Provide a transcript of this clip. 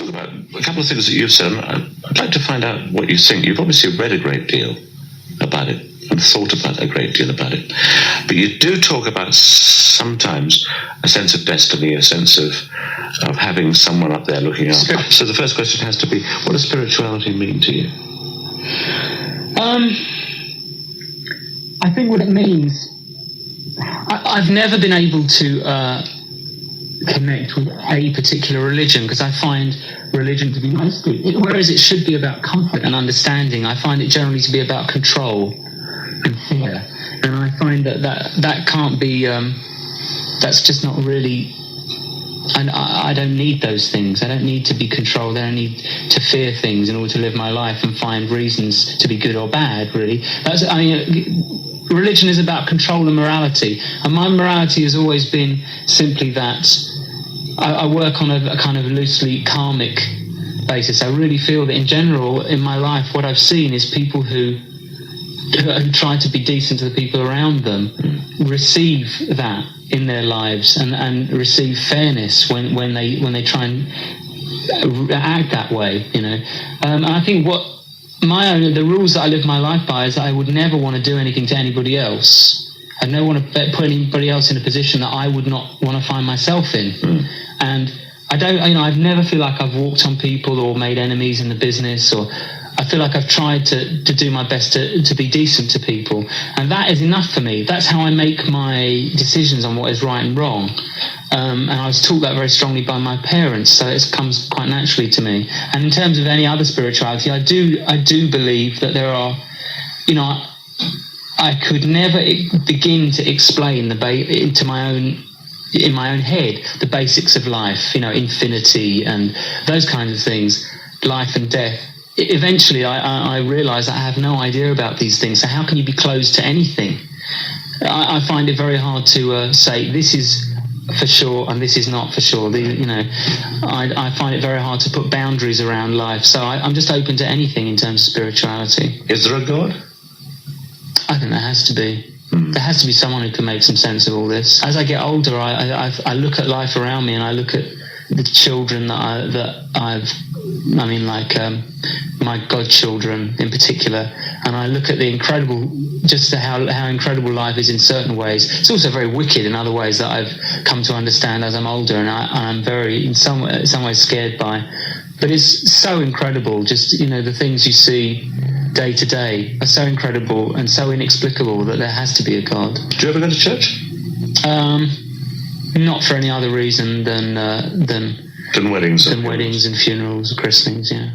talk about a couple of things that you've said. I'd like to find out what you think. You've obviously read a great deal about it and thought about a great deal about it. But you do talk about sometimes a sense of destiny, a sense of having someone up there looking after. So the first question has to be, what does spirituality mean to you? I think what it means, I've never been able to connect with a particular religion, because I find religion to be mostly, whereas it should be about comfort and understanding, I find it generally to be about control and fear. And I find that can't be, that's just not really, and I don't need those things. I don't need to be controlled. I don't need to fear things in order to live my life and find reasons to be good or bad, really. Religion is about control and morality. And my morality has always been simply that I work on a kind of loosely karmic basis. I really feel that in general, in my life, what I've seen is people who try to be decent to the people around them receive that in their lives and receive fairness when they try and act that way, you know. And I think the rules that I live my life by is that I would never want to do anything to anybody else. I never want to put anybody else in a position that I would not want to find myself in. And I've never feel like I've walked on people or made enemies in the business, or I feel like I've tried to do my best to be decent to people. And that is enough for me. That's how I make my decisions on what is right and wrong. And I was taught that very strongly by my parents, so it comes quite naturally to me. And in terms of any other spirituality, I do believe that there are, I could never begin to explain in my own head the basics of life, infinity and those kinds of things, life and death. Eventually, I realised I have no idea about these things. So how can you be closed to anything? I find it very hard to say this is for sure and this is not for sure. I find it very hard to put boundaries around life. So I'm just open to anything in terms of spirituality. Is there a God? I think there has to be. There has to be someone who can make some sense of all this. As I get older, I look at life around me and I look at the children my godchildren in particular, and I look at the incredible, just how incredible life is in certain ways. It's also very wicked in other ways that I've come to understand as I'm older, and I'm very, in some ways, scared by. But it's so incredible, just, the things you see day to day are so incredible and so inexplicable that there has to be a God. Do you ever go to church? Not for any other reason than weddings. Than weddings and funerals and christenings, yeah.